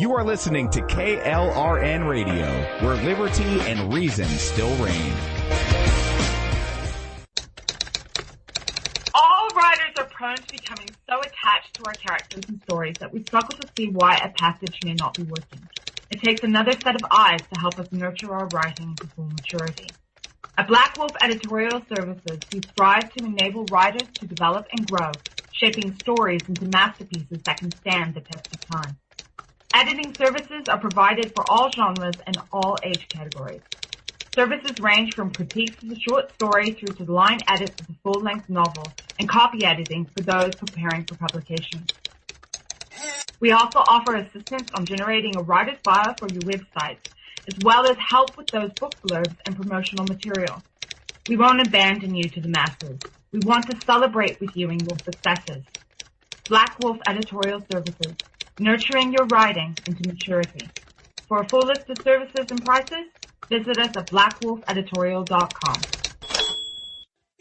You are listening to KLRN Radio, where liberty and reason still reign. All writers are prone to becoming so attached to our characters and stories that we struggle to see why a passage may not be working. It takes another set of eyes to help us nurture our writing to full maturity. At Black Wolf Editorial Services, we strive to enable writers to develop and grow, shaping stories into masterpieces that can stand the test of time. Editing services are provided for all genres and all age categories. Services range from critiques of the short story through to the line edits of the full-length novel and copy editing for those preparing for publication. We also offer assistance on generating a writer's bio for your website, as well as help with those book blurbs and promotional material. We won't abandon you to the masses. We want to celebrate with you in your successes. Black Wolf Editorial Services, nurturing your writing into maturity. For a full list of services and prices, visit us at blackwolfeditorial.com.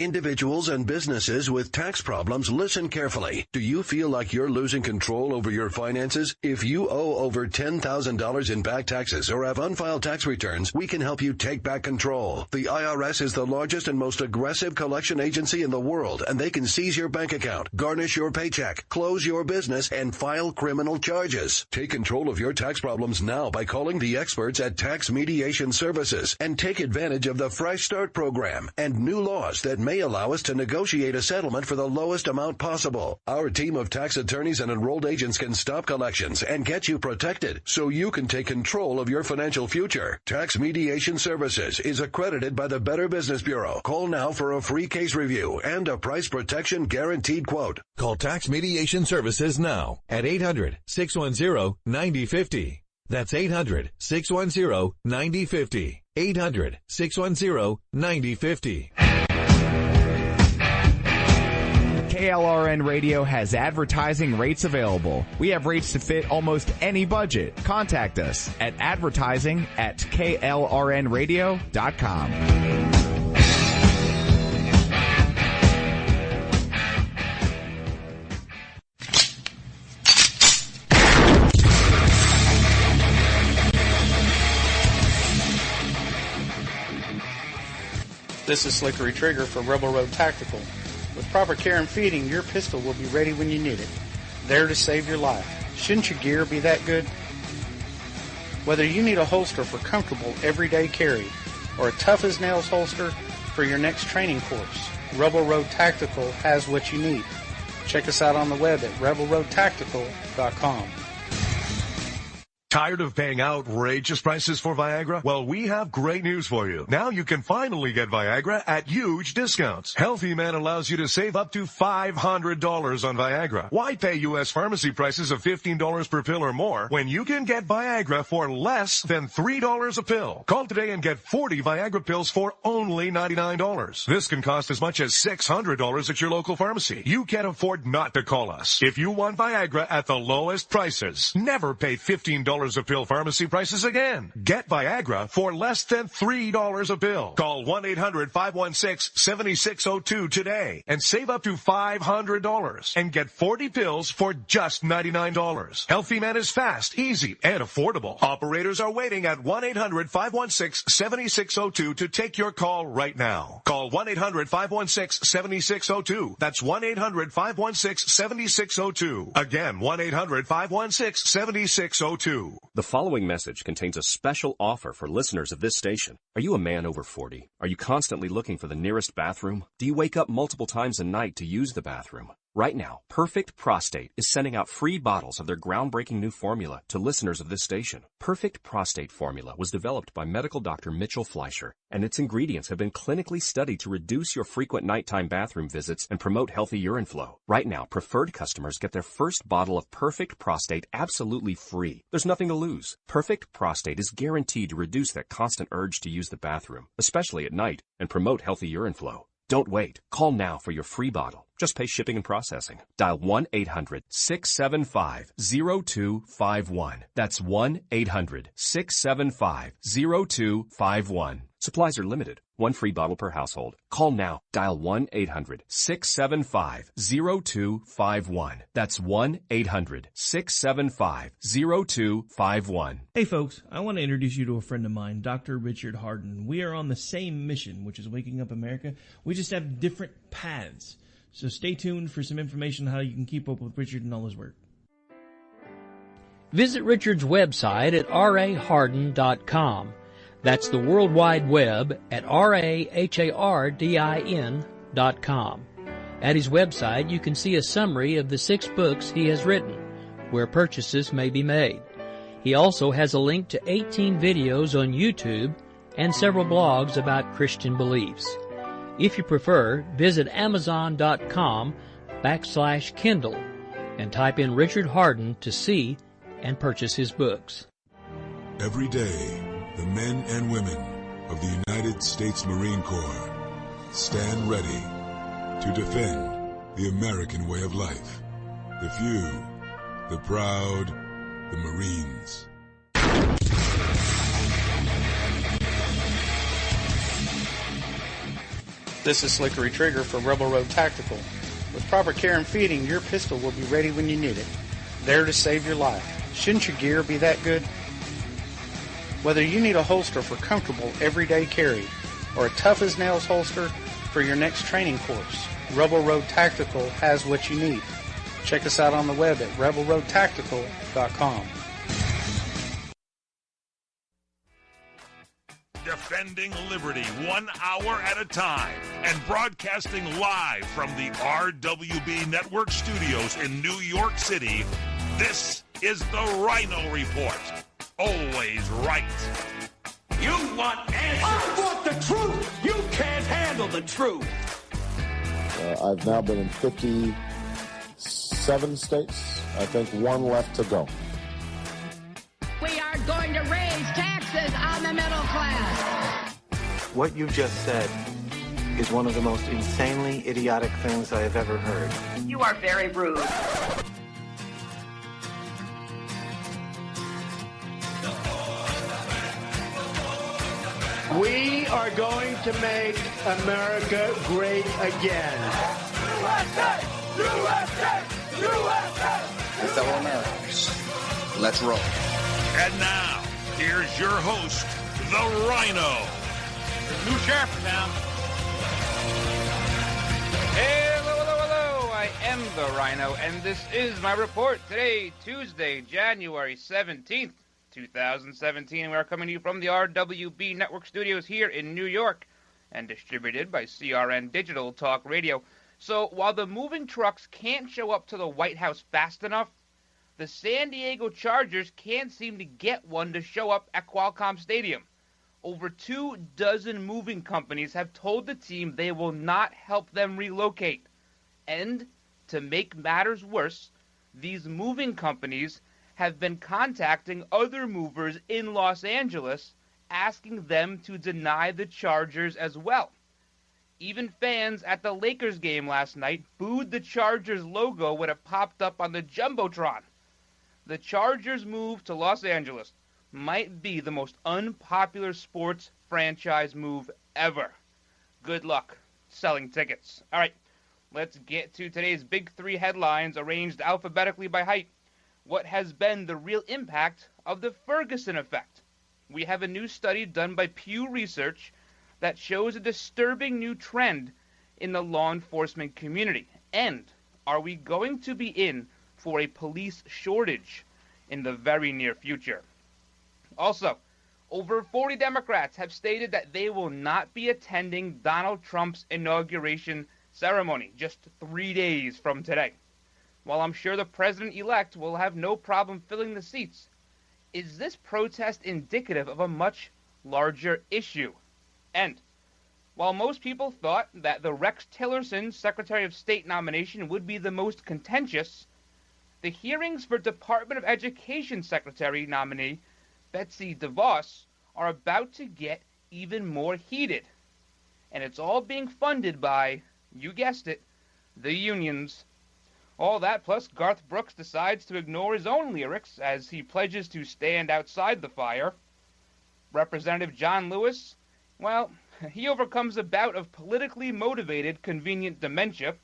Individuals and businesses with tax problems, listen carefully. Do you feel like you're losing control over your finances? If you owe over $10,000 in back taxes or have unfiled tax returns, we can help you take back control. The IRS is the largest and most aggressive collection agency in the world, and they can seize your bank account, garnish your paycheck, close your business, and file criminal charges. Take control of your tax problems now by calling the experts at Tax Mediation Services and take advantage of the Fresh Start program and new laws that may allow us to negotiate a settlement for the lowest amount possible. Our team of tax attorneys and enrolled agents can stop collections and get you protected so you can take control of your financial future. Tax Mediation Services is accredited by the Better Business Bureau. Call now for a free case review and a price protection guaranteed quote. Call Tax Mediation Services now at 800-610-9050. That's 800-610-9050. 800-610-9050. KLRN Radio has advertising rates available. We have rates to fit almost any budget. Contact us at advertising@klrnradio.com. This is Slickery Trigger for Rebel Road Tactical. With proper care and feeding, your pistol will be ready when you need it, there to save your life. Shouldn't your gear be that good? Whether you need a holster for comfortable everyday carry or a tough-as-nails holster for your next training course, Rebel Road Tactical has what you need. Check us out on the web at rebelroadtactical.com. Tired of paying outrageous prices for Viagra? Well, we have great news for you. Now you can finally get Viagra at huge discounts. Healthy Man allows you to save up to $500 on Viagra. Why pay U.S. pharmacy prices of $15 per pill or more when you can get Viagra for less than $3 a pill? Call today and get 40 Viagra pills for only $99. This can cost as much as $600 at your local pharmacy. You can't afford not to call us. If you want Viagra at the lowest prices, never pay $15 a pill pharmacy prices again. Get Viagra for less than $3 a pill. Call 1-800-516-7602 today and save up to $500 and get 40 pills for just $99. Healthy Man is fast, easy, and affordable. Operators are waiting at 1-800-516-7602 to take your call right now. Call 1-800-516-7602. That's 1-800-516-7602. Again, 1-800-516-7602. The following message contains a special offer for listeners of this station. Are you a man over 40? Are you constantly looking for the nearest bathroom? Do you wake up multiple times a night to use the bathroom? Right now, Perfect Prostate is sending out free bottles of their groundbreaking new formula to listeners of this station. Perfect Prostate Formula was developed by medical doctor Mitchell Fleischer, and its ingredients have been clinically studied to reduce your frequent nighttime bathroom visits and promote healthy urine flow. Right now, preferred customers get their first bottle of Perfect Prostate absolutely free. There's nothing to lose. Perfect Prostate is guaranteed to reduce that constant urge to use the bathroom, especially at night, and promote healthy urine flow. Don't wait. Call now for your free bottle. Just pay shipping and processing. Dial 1-800-675-0251. That's 1-800-675-0251. Supplies are limited. One free bottle per household. Call now. Dial 1-800-675-0251. That's 1-800-675-0251. Hey folks, I want to introduce you to a friend of mine, Dr. Richard Harden. We are on the same mission, which is waking up America. We just have different paths. So stay tuned for some information on how you can keep up with Richard and all his work. Visit Richard's website at raharden.com. That's the World Wide Web at RAHARDIN.com. At his website, you can see a summary of the 6 books he has written, where purchases may be made. He also has a link to 18 videos on YouTube and several blogs about Christian beliefs. If you prefer, visit Amazon.com/Kindle and type in Richard Harden to see and purchase his books. Every day, the men and women of the United States Marine Corps stand ready to defend the American way of life. The few, the proud, the Marines. This is Slickery Trigger for Rebel Road Tactical. With proper care and feeding, your pistol will be ready when you need it. There to save your life. Shouldn't your gear be that good? Whether you need a holster for comfortable everyday carry or a tough-as-nails holster for your next training course, Rebel Road Tactical has what you need. Check us out on the web at rebelroadtactical.com. Defending liberty 1 hour at a time and broadcasting live from the RWB Network studios in New York City, this is the Ryno Report. Always right. You want answers. I want the truth. You can't handle the truth. I've now been in 57 states. I think one left to go. We are going to raise taxes on the middle class. What you just said is one of the most insanely idiotic things I have ever heard. You are very rude. We are going to make America great again. USA! USA! USA! Fellow Americans, let's roll. And now, here's your host, the Ryno. New sheriff in town. Hello. I am the Ryno, and this is my report. Today, Tuesday, January 17th. 2017, we are coming to you from the RWB Network studios here in New York and distributed by CRN Digital Talk Radio. So while the moving trucks can't show up to the White House fast enough, the San Diego Chargers can't seem to get one to show up at Qualcomm Stadium. Over 24 moving companies have told the team they will not help them relocate. And to make matters worse, these moving companies have been contacting other movers in Los Angeles, asking them to deny the Chargers as well. Even fans at the Lakers game last night booed the Chargers logo when it popped up on the Jumbotron. The Chargers' move to Los Angeles might be the most unpopular sports franchise move ever. Good luck selling tickets. All right, let's get to today's big 3 headlines arranged alphabetically by height. What has been the real impact of the Ferguson effect? We have a new study done by Pew Research that shows a disturbing new trend in the law enforcement community. And are we going to be in for a police shortage in the very near future? Also, over 40 Democrats have stated that they will not be attending Donald Trump's inauguration ceremony just 3 days from today. While I'm sure the president-elect will have no problem filling the seats, is this protest indicative of a much larger issue? And while most people thought that the Rex Tillerson Secretary of State nomination would be the most contentious, the hearings for Department of Education Secretary nominee Betsy DeVos are about to get even more heated. And it's all being funded by, you guessed it, the unions. All that plus Garth Brooks decides to ignore his own lyrics as he pledges to stand outside the fire. Representative John Lewis, well, he overcomes a bout of politically motivated convenient dementia.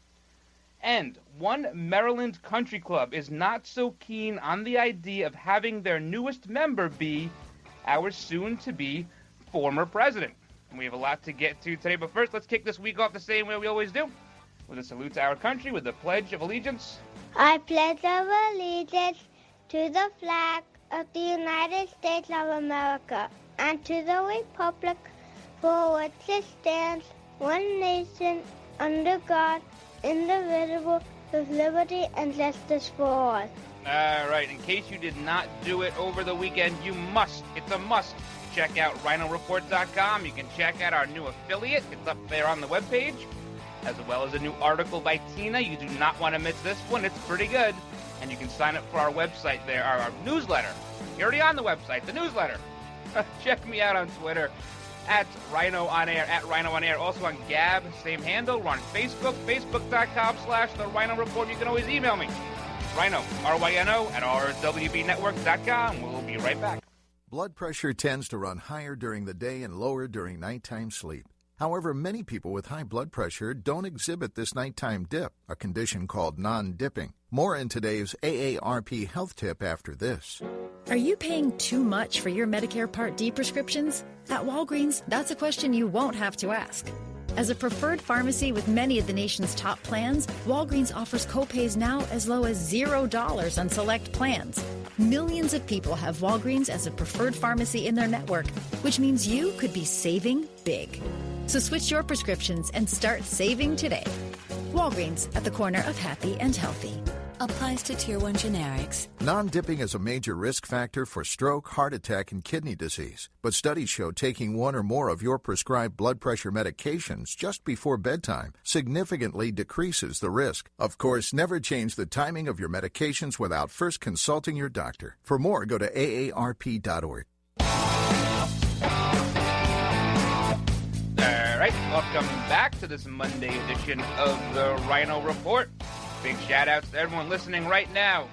And one Maryland country club is not so keen on the idea of having their newest member be our soon-to-be former president. And we have a lot to get to today, but first, let's kick this week off the same way we always do, with a salute to our country, with the Pledge of Allegiance. I pledge of allegiance to the flag of the United States of America and to the republic for which it stands, one nation, under God, indivisible, with liberty and justice for all. All right, in case you did not do it over the weekend, you must. It's a must. Check out RynoReport.com. You can check out our new affiliate. It's up there on the webpage, as well as a new article by Tina. You do not want to miss this one. It's pretty good. And you can sign up for our website there, our newsletter. You're already on the website, the newsletter. Check me out on Twitter, at Ryno On Air, at Ryno On Air. Also on Gab, same handle. We're on Facebook, facebook.com/The Ryno Report. You can always email me, Ryno, RYNO, at rwbnetwork.com. We'll be right back. Blood pressure tends to run higher during the day and lower during nighttime sleep. However, many people with high blood pressure don't exhibit this nighttime dip, a condition called non-dipping. More in today's AARP health tip after this. Are you paying too much for your Medicare Part D prescriptions? At Walgreens, that's a question you won't have to ask. As a preferred pharmacy with many of the nation's top plans, Walgreens offers copays now as low as $0 on select plans. Millions of people have Walgreens as a preferred pharmacy in their network, which means you could be saving big. So switch your prescriptions and start saving today. Walgreens, at the corner of happy and healthy. Applies to Tier 1 generics. Non-dipping is a major risk factor for stroke, heart attack, and kidney disease. But studies show taking one or more of your prescribed blood pressure medications just before bedtime significantly decreases the risk. Of course, never change the timing of your medications without first consulting your doctor. For more, go to aarp.org. All right, welcome back to this Monday edition of the Ryno Report. Big shout-outs to everyone listening right now.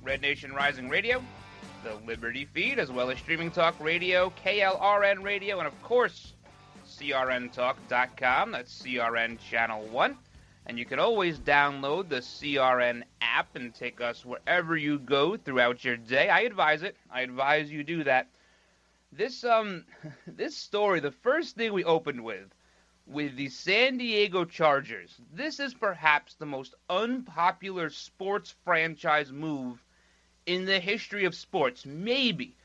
Red Nation Rising Radio, the Liberty Feed, as well as Streaming Talk Radio, KLRN Radio, and of course, CRNTalk.com. That's CRN Channel 1. And you can always download the CRN app and take us wherever you go throughout your day. I advise it. I advise you do that. This story, the first thing we opened with the San Diego Chargers. This is perhaps the most unpopular sports franchise move in the history of sports. Maybe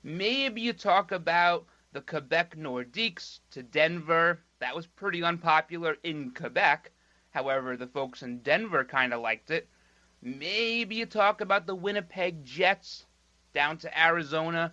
you talk about the Quebec Nordiques to Denver. That was pretty unpopular in Quebec. However, the folks in Denver kind of liked it. Maybe you talk about the Winnipeg Jets down to Arizona.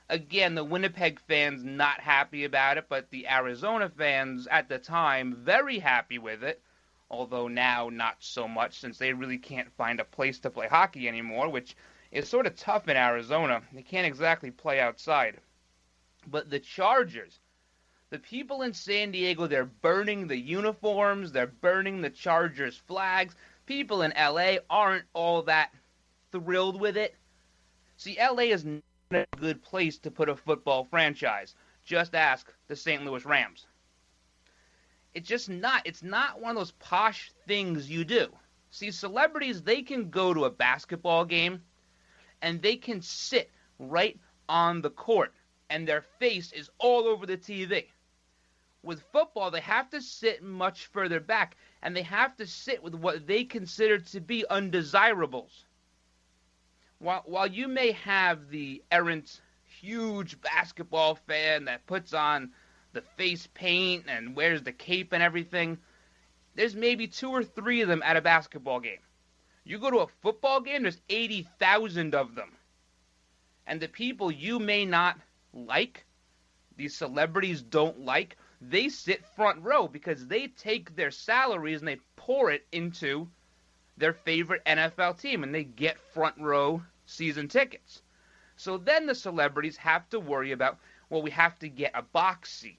Again, the Winnipeg fans not happy about it, but the Arizona fans at the time very happy with it, although now not so much since they really can't find a place to play hockey anymore, which is sort of tough in Arizona. They can't exactly play outside. But the Chargers, the people in San Diego, they're burning the uniforms, they're burning the Chargers flags. People in LA aren't all that thrilled with it. See, LA is not a good place to put a football franchise. Just ask the St. Louis Rams. It's just not. It's not one of those posh things you do. See, celebrities, they can go to a basketball game and they can sit right on the court and their face is all over the TV. With football, they have to sit much further back and they have to sit with what they consider to be undesirables. While you may have the errant, huge basketball fan that puts on the face paint and wears the cape and everything, there's maybe 2 or 3 of them at a basketball game. You go to a football game, there's 80,000 of them. And the people you may not like, these celebrities don't like, they sit front row because they take their salaries and they pour it into their favorite NFL team, and they get front row season tickets. So then the celebrities have to worry about, well, we have to get a box seat,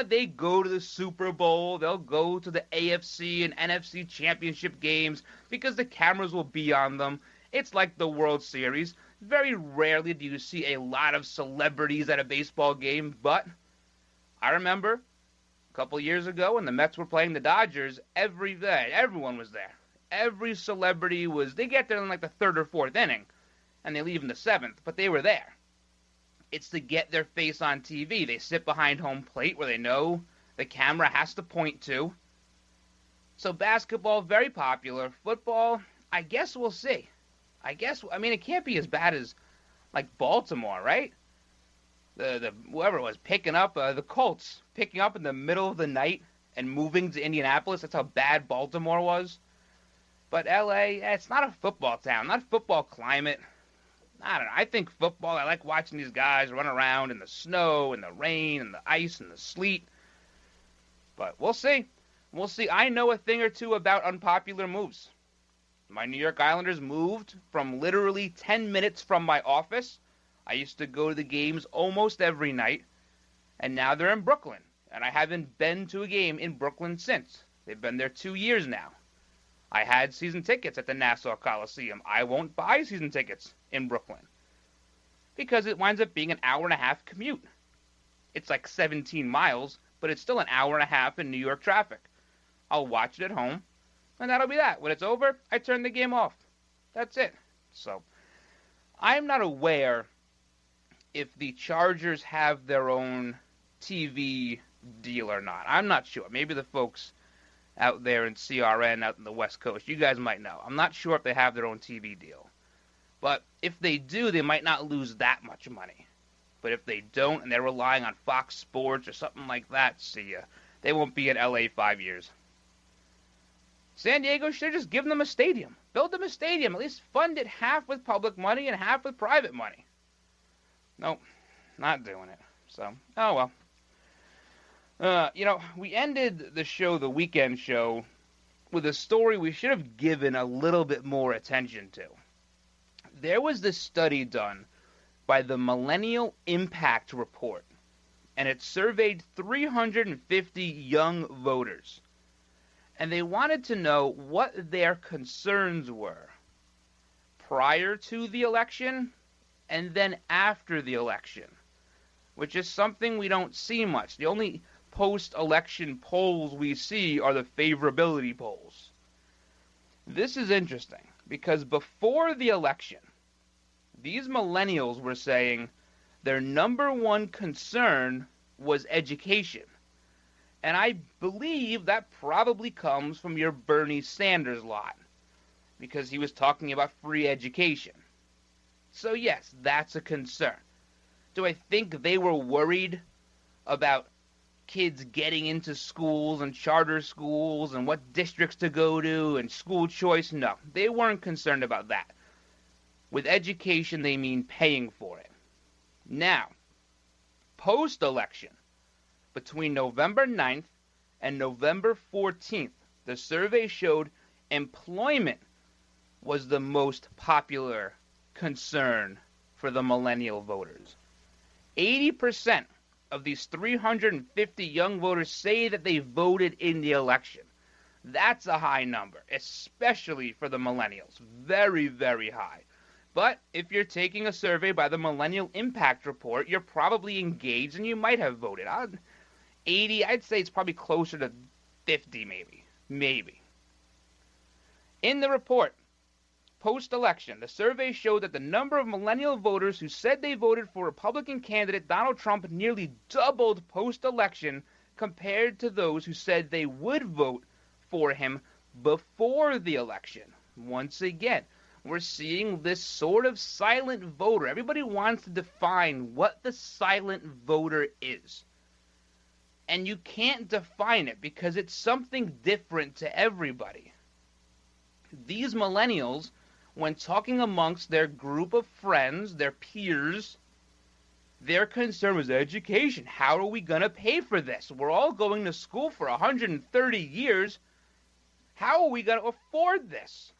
They go to the Super Bowl, they'll go to the AFC and NFC championship games because the cameras will be on them. It's like the World Series. Very rarely do you see a lot of celebrities at a baseball game, but I remember a couple years ago when the Mets were playing the Dodgers, everyone was there. Every celebrity they get there in like the third or fourth inning, and they leave in the seventh, but they were there. It's to get their face on TV. They sit behind home plate where they know the camera has to point to. So basketball, very popular. Football, I guess we'll see. It can't be as bad as like Baltimore, right? The whoever it was picking up, the Colts picking up in the middle of the night and moving to Indianapolis. That's how bad Baltimore was. But LA, it's not a football town, not a football climate. I don't know. I think football, I like watching these guys run around in the snow and the rain and the ice and the sleet. But we'll see. We'll see. I know a thing or two about unpopular moves. My New York Islanders moved from literally 10 minutes from my office. I used to go to the games almost every night. And now they're in Brooklyn. And I haven't been to a game in Brooklyn since. They've been there 2 years now. I had season tickets at the Nassau Coliseum. I won't buy season tickets in Brooklyn because it winds up being an hour-and-a-half commute. It's like 17 miles, but it's still an hour-and-a-half in New York traffic. I'll watch it at home, and that'll be that. When it's over, I turn the game off. That's it. So I'm not aware if the Chargers have their own TV deal or not. I'm not sure. Maybe the folks out there in CRN out in the West Coast, you guys might know. I'm not sure if they have their own TV deal. But if they do, they might not lose that much money. But if they don't and they're relying on Fox Sports or something like that, see ya. They won't be in LA 5 years. San Diego should have just given them a stadium. Build them a stadium. At least fund it half with public money and half with private money. Nope, not doing it. So, oh well. We ended the show, the weekend show, with a story we should have given a little bit more attention to. There was this study done by the Millennial Impact Report, and it surveyed 350 young voters. And they wanted to know what their concerns were prior to the election and then after the election, which is something we don't see much. The only post-election polls we see are the favorability polls. This is interesting because before the election, these millennials were saying their number one concern was education. And I believe that probably comes from your Bernie Sanders lot because he was talking about free education. So yes, that's a concern. Do I think they were worried about kids getting into schools and charter schools and what districts to go to and school choice? No, they weren't concerned about that. With education, they mean paying for it. Now, post-election, between November 9th and November 14th, the survey showed employment was the most popular concern for the millennial voters. 80% of these 350 young voters say that they voted in the election. That's a high number, especially for the millennials. Very, very high. But if you're taking a survey by the Millennial Impact Report, you're probably engaged and you might have voted. 80, I'd say it's probably closer to 50 maybe. In the report, post-election, the survey showed that the number of millennial voters who said they voted for Republican candidate Donald Trump nearly doubled post-election compared to those who said they would vote for him before the election. Once again, we're seeing this sort of silent voter. Everybody wants to define what the silent voter is. And you can't define it because it's something different to everybody. These millennials, when talking amongst their group of friends, their peers, their concern was education. How are we going to pay for this? We're all going to school for 130 years. How are we going to afford this?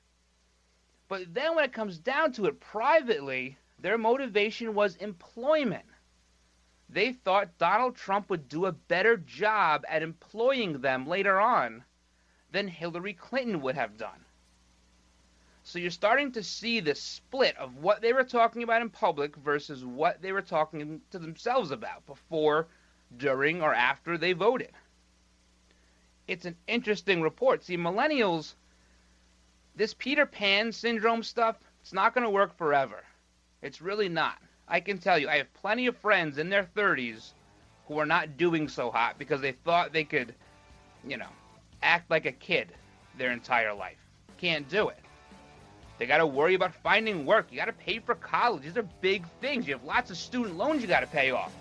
But then when it comes down to it privately, their motivation was employment. they thought Donald Trump would do a better job at employing them later on than Hillary Clinton would have done. So you're starting to see the split of what they were talking about in public versus what they were talking to themselves about before, during, or after they voted. It's an interesting report. See, millennials, this Peter Pan syndrome stuff, it's not going to work forever. It's really not. I can tell you, I have plenty of friends in their 30s who are not doing so hot because they thought they could, act like a kid their entire life. Can't do it. They got to worry about finding work. You got to pay for college. These are big things. You have lots of student loans you got to pay off.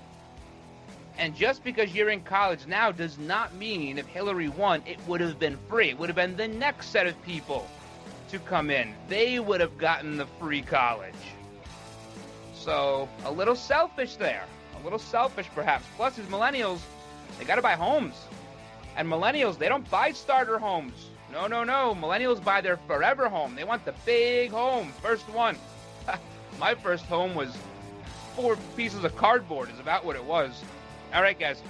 And just because you're in college now does not mean if Hillary won, it would have been free. It would have been the next set of people to come in. They would have gotten the free college. So, a little selfish there. A little selfish, perhaps. Plus, these millennials, they got to buy homes. And millennials, they don't buy starter homes. No. Millennials buy their forever home. They want the big home. First one. My first home was 4 pieces of cardboard is about what it was. All right, guys.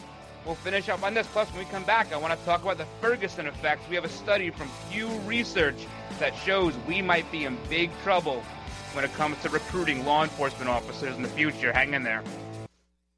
We'll finish up on this. Plus, when we come back, I want to talk about the Ferguson effect. We have a study from Pew Research that shows we might be in big trouble when it comes to recruiting law enforcement officers in the future. Hang in there.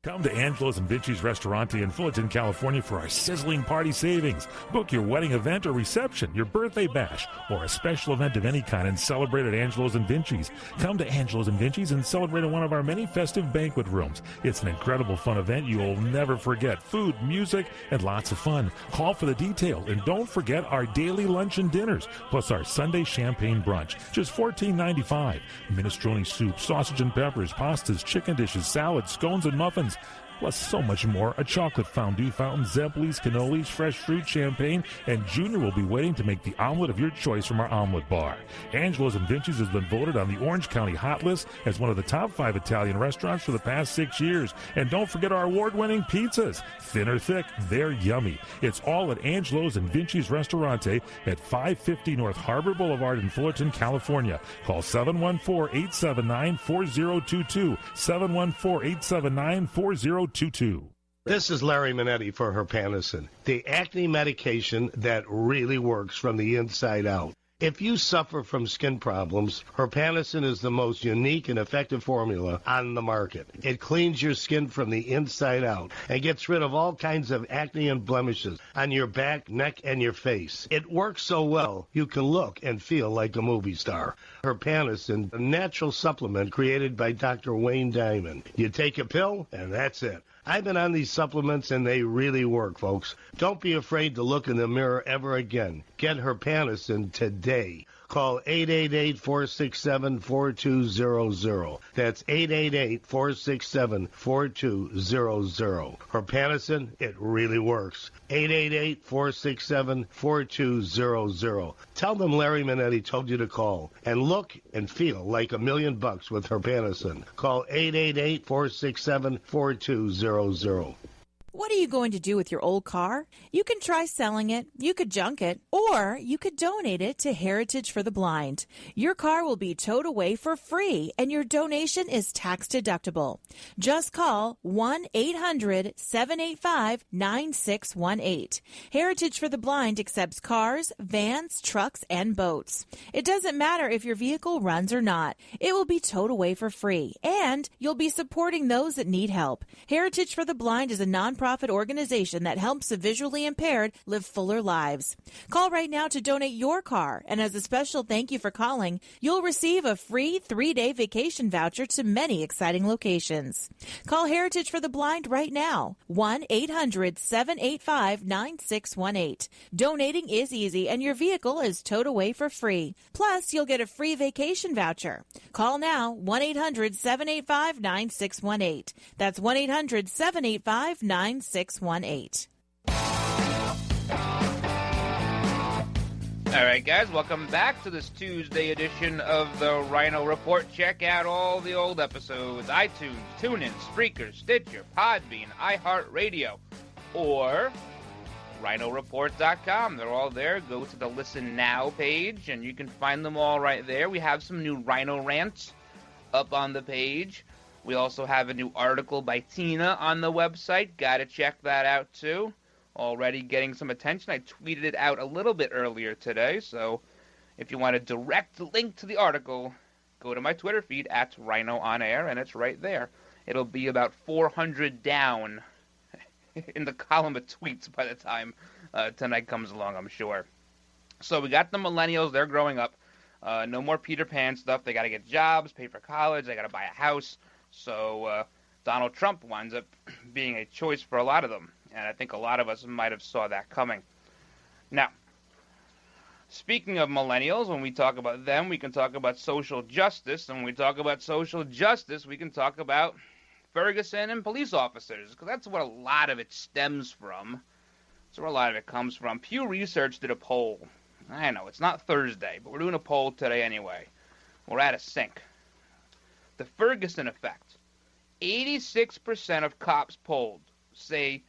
Come to Angelo's and Vinci's Restaurante in Fullerton, California for our sizzling party savings. Book your wedding event or reception, your birthday bash, or a special event of any kind and celebrate at Angelo's and Vinci's. Come to Angelo's and Vinci's and celebrate in one of our many festive banquet rooms. It's an incredible fun event you'll never forget. Food, music, and lots of fun. Call for the details, and don't forget our daily lunch and dinners, plus our Sunday champagne brunch. Just $14.95. Minestrone soup, sausage and peppers, pastas, chicken dishes, salads, scones, and muffins. Plus so much more, a chocolate fondue fountain, Zeppelis, cannolis, fresh fruit, champagne, and Junior will be waiting to make the omelet of your choice from our omelet bar. Angelo's and Vinci's has been voted on the Orange County Hot List as one of the top 5 Italian restaurants for the past 6 years. And don't forget our award-winning pizzas. Thin or thick, they're yummy. It's all at Angelo's and Vinci's Restaurante at 550 North Harbor Boulevard in Fullerton, California. Call 714-879-4022, 714-879-4022. This is Larry Minetti for Herpanicin, the acne medication that really works from the inside out. If you suffer from skin problems, Herpanicin is the most unique and effective formula on the market. It cleans your skin from the inside out and gets rid of all kinds of acne and blemishes on your back, neck, and your face. It works so well, you can look and feel like a movie star. Herpanicin, a natural supplement created by Dr. Wayne Diamond. You take a pill, and that's it. I've been on these supplements, and they really work, folks. Don't be afraid to look in the mirror ever again. Get Herpanicin today. Call 888-467-4200. That's 888-467-4200. Herpanicin, it really works. 888-467-4200. Tell them Larry Minetti told you to call. And look and feel like $1 million with Herpanicin. Call 888-467-4200. What are you going to do with your old car? You can try selling it, you could junk it, or you could donate it to Heritage for the Blind. Your car will be towed away for free, and your donation is tax deductible. Just call 1-800-785-9618. Heritage for the Blind accepts cars, vans, trucks, and boats. It doesn't matter if your vehicle runs or not. It will be towed away for free, and you'll be supporting those that need help. Heritage for the Blind is a nonprofit organization that helps the visually impaired live fuller lives. Call right now to donate your car, and as a special thank you for calling, you'll receive a free 3-day vacation voucher to many exciting locations. Call Heritage for the Blind right now, 1-800-785-9618. Donating is easy, and your vehicle is towed away for free. Plus, you'll get a free vacation voucher. Call now, 1-800-785-9618. That's 1-800-785-9618. 618. All right, guys, welcome back to this Tuesday edition of the Ryno Report. Check out all the old episodes, iTunes, TuneIn, Spreaker, Stitcher, Podbean, iHeartRadio, or RynoReport.com. They're all there. Go to the Listen Now page, and you can find them all right there. We have some new Ryno rants up on the page. We also have a new article by Tina on the website. Got to check that out, too. Already getting some attention. I tweeted it out a little bit earlier today, so if you want a direct link to the article, go to my Twitter feed at Ryno On Air, and it's right there. It'll be about 400 down in the column of tweets by the time tonight comes along, I'm sure. So we got the millennials. They're growing up. No more Peter Pan stuff. They got to get jobs, pay for college. They got to buy a house. So Donald Trump winds up being a choice for a lot of them. And I think a lot of us might have saw that coming. Now, speaking of millennials, when we talk about them, we can talk about social justice. And when we talk about social justice, we can talk about Ferguson and police officers, because that's what a lot of it stems from. That's where a lot of it comes from. Pew Research did a poll. I know, it's not Thursday, but we're doing a poll today anyway. We're at a sync. The Ferguson effect. 86% of cops polled say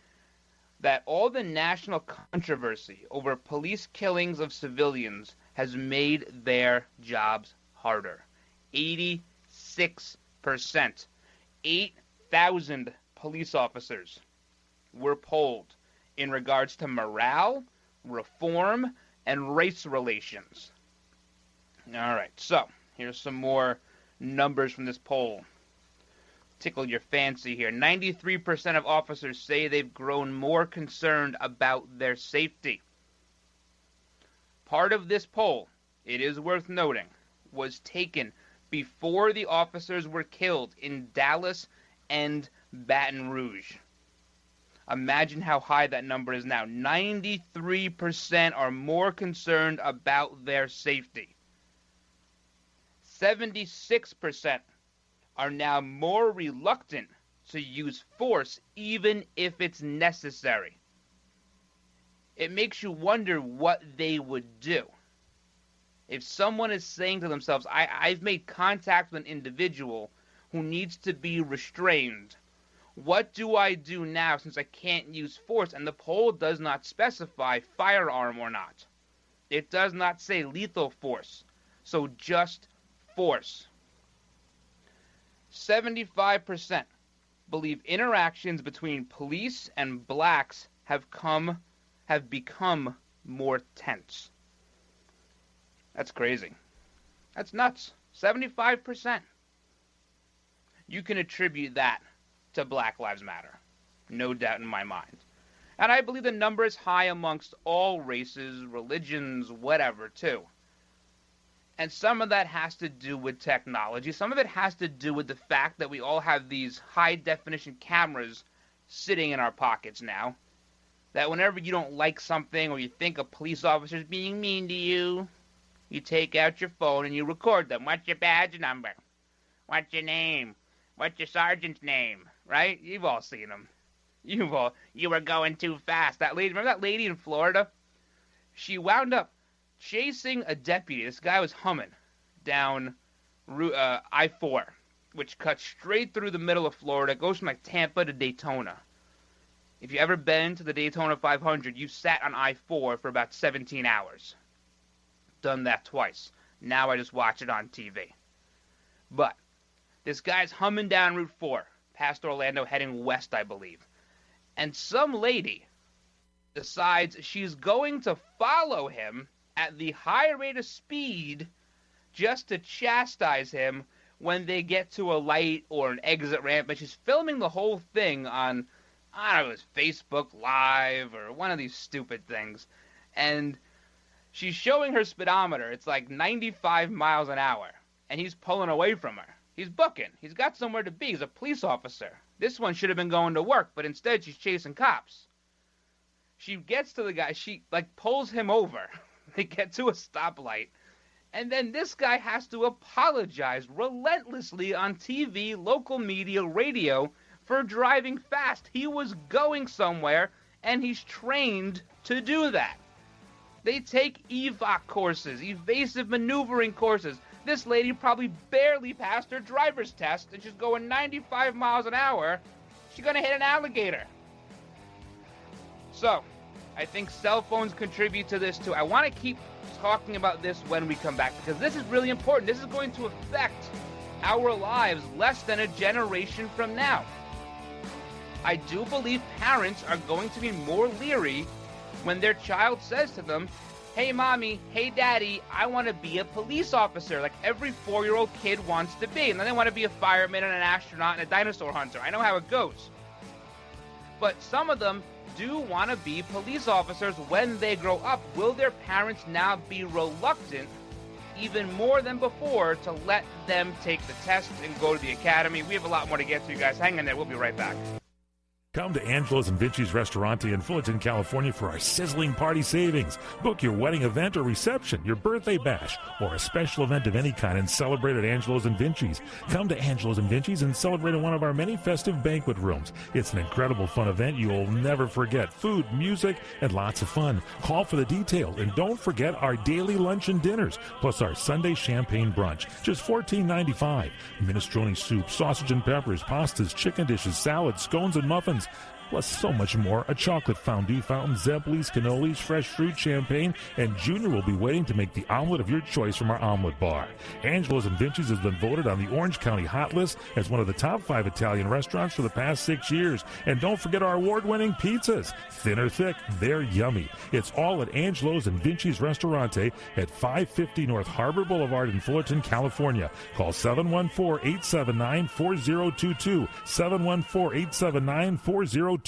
that all the national controversy over police killings of civilians has made their jobs harder. 86%. 8,000 police officers were polled in regards to morale, reform, and race relations. All right, so here's some more numbers from this poll. Tickle your fancy here. 93% of officers say they've grown more concerned about their safety. Part of this poll, it is worth noting, was taken before the officers were killed in Dallas and Baton Rouge. Imagine how high that number is now. 93% are more concerned about their safety. 76% are now more reluctant to use force even if it's necessary. It makes you wonder what they would do. If someone is saying to themselves, I've made contact with an individual who needs to be restrained, what do I do now since I can't use force? And the poll does not specify firearm or not. It does not say lethal force. So just force. 75% believe interactions between police and blacks have become more tense. That's crazy. That's nuts. 75%. You can attribute that to Black Lives Matter. No doubt in my mind. And I believe the number is high amongst all races, religions, whatever, too. And some of that has to do with technology. Some of it has to do with the fact that we all have these high-definition cameras sitting in our pockets now. That whenever you don't like something or you think a police officer is being mean to you, you take out your phone and you record them. What's your badge number? What's your name? What's your sergeant's name? Right? You've all seen them. You were going too fast. That lady, remember that lady in Florida? She wound up chasing a deputy. This guy was humming down I-4, which cuts straight through the middle of Florida. It goes from like Tampa to Daytona. If you've ever been to the Daytona 500, you've sat on I-4 for about 17 hours. Done that twice. Now I just watch it on TV. But this guy's humming down Route 4, past Orlando, heading west, I believe. And some lady decides she's going to follow him at the high rate of speed just to chastise him when they get to a light or an exit ramp. But she's filming the whole thing on, I don't know, it was Facebook Live or one of these stupid things. And she's showing her speedometer. It's like 95 miles an hour. And he's pulling away from her. He's booking. He's got somewhere to be. He's a police officer. This one should have been going to work, but instead she's chasing cops. She gets to the guy. She, pulls him over. They get to a stoplight. And then this guy has to apologize relentlessly on TV, local media, radio for driving fast. He was going somewhere, and he's trained to do that. They take EVOC courses, evasive maneuvering courses. This lady probably barely passed her driver's test, and she's going 95 miles an hour. She's going to hit an alligator. So, I think cell phones contribute to this too. I want to keep talking about this when we come back, because this is really important. This is going to affect our lives less than a generation from now. I do believe parents are going to be more leery when their child says to them, hey mommy, hey daddy, I want to be a police officer, like every 4-year-old kid wants to be. And then they want to be a fireman and an astronaut and a dinosaur hunter. I know how it goes. But some of them do want to be police officers when they grow up. Will their parents now be reluctant, even more than before, to let them take the test and go to the academy? We have a lot more to get to, you guys. Hang in there. We'll be right back. Come to Angelo's and Vinci's Restaurante in Fullerton, California for our sizzling party savings. Book your wedding event or reception, your birthday bash, or a special event of any kind and celebrate at Angelo's and Vinci's. Come to Angelo's and Vinci's and celebrate in one of our many festive banquet rooms. It's an incredible fun event you'll never forget. Food, music, and lots of fun. Call for the details, and don't forget our daily lunch and dinners, plus our Sunday champagne brunch. Just $14.95. Minestrone soup, sausage and peppers, pastas, chicken dishes, salads, scones, and muffins. Plus so much more, a chocolate fondue fountain, Zeppelis, cannolis, fresh fruit, champagne, and Junior will be waiting to make the omelet of your choice from our omelet bar. Angelo's and Vinci's has been voted on the Orange County Hot List as one of the top 5 Italian restaurants for the past 6 years. And don't forget our award-winning pizzas. Thin or thick, they're yummy. It's all at Angelo's and Vinci's Restaurante at 550 North Harbor Boulevard in Fullerton, California. Call 714-879-4022, 714-879-4022.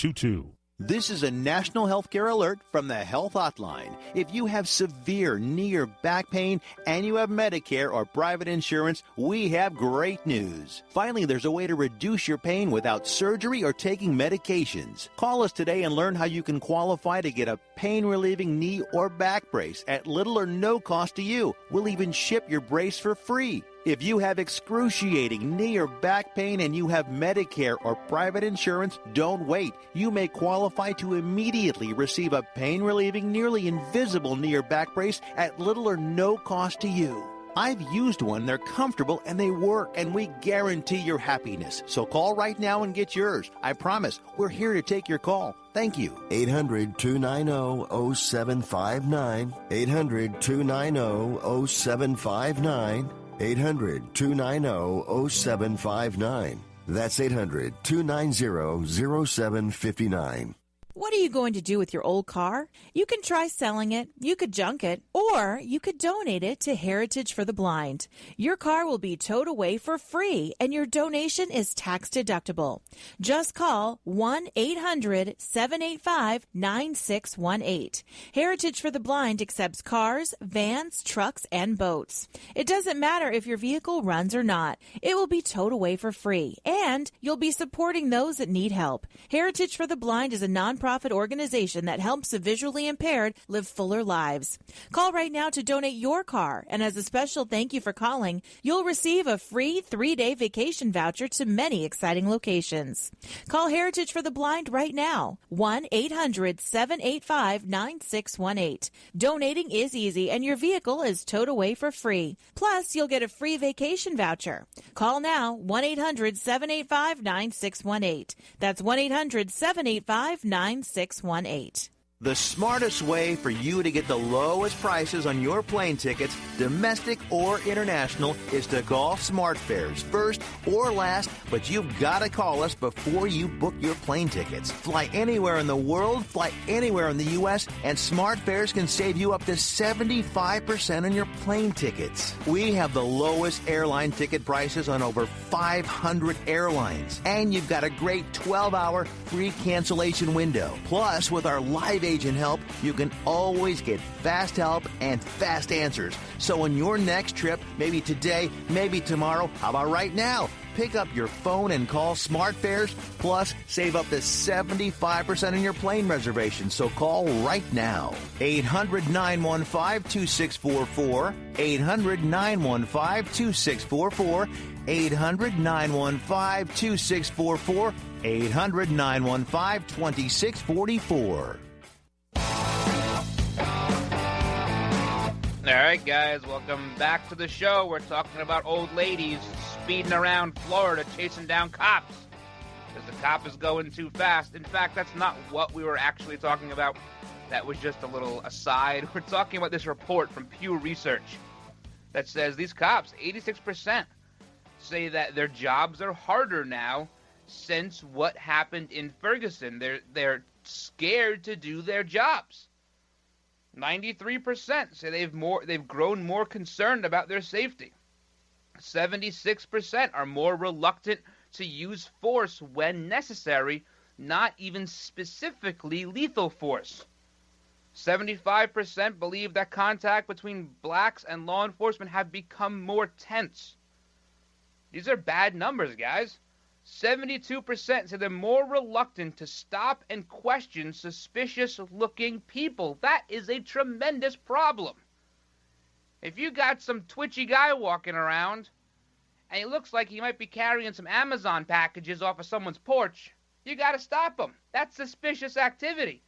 This is a national healthcare alert from the Health Hotline. If you have severe knee or back pain and you have Medicare or private insurance, we have great news. Finally, there's a way to reduce your pain without surgery or taking medications. Call us today and learn how you can qualify to get a pain-relieving knee or back brace at little or no cost to you. We'll even ship your brace for free. If you have excruciating knee or back pain and you have Medicare or private insurance, don't wait. You may qualify to immediately receive a pain-relieving, nearly invisible knee or back brace at little or no cost to you. I've used one, they're comfortable, and they work, and we guarantee your happiness. So call right now and get yours. I promise, we're here to take your call. Thank you. 800-290-0759. 800-290-0759. 800-290-0759. That's 800-290-0759. What are you going to do with your old car? You can try selling it, you could junk it, or you could donate it to Heritage for the Blind. Your car will be towed away for free, and your donation is tax deductible. Just call 1-800-785-9618. Heritage for the Blind accepts cars, vans, trucks, and boats. It doesn't matter if your vehicle runs or not. It will be towed away for free, and you'll be supporting those that need help. Heritage for the Blind is a nonprofit organization that helps the visually impaired live fuller lives. Call right now to donate your car, and as a special thank you for calling, you'll receive a free 3-day vacation voucher to many exciting locations. Call Heritage for the Blind right now, 1-800-785-9618. Donating is easy, and your vehicle is towed away for free. Plus, you'll get a free vacation voucher. Call now, 1-800-785-9618. That's 1-800-785-9618. The smartest way for you to get the lowest prices on your plane tickets, domestic or international, is to call SmartFares first or last, but you've got to call us before you book your plane tickets. Fly anywhere in the world, fly anywhere in the U.S., and SmartFares can save you up to 75% on your plane tickets. We have the lowest airline ticket prices on over 500 airlines, and you've got a great 12-hour free cancellation window. Plus, with our live agent help, you can always get fast help and fast answers. So on your next trip, maybe today, maybe tomorrow, how about right now? Pick up your phone and call SmartFares, plus save up to 75% on your plane reservation. So call right now. 800-915-2644. 800-915-2644. 800-915-2644. 800-915-2644. All right, guys, welcome back to the show. We're talking about old ladies speeding around Florida chasing down cops because the cop is going too fast. In fact, that's not what we were actually talking about. That was just a little aside. We're talking about this report from Pew Research that says these cops, 86%, say that their jobs are harder now since what happened in Ferguson. They're scared to do their jobs. 93% say they've grown more concerned about their safety. 76% are more reluctant to use force when necessary, not even specifically lethal force. 75% believe that contact between blacks and law enforcement have become more tense. These are bad numbers, guys. 72% say they're more reluctant to stop and question suspicious-looking people. That is a tremendous problem. If you got some twitchy guy walking around, and he looks like he might be carrying some Amazon packages off of someone's porch, you got to stop him. That's suspicious activity.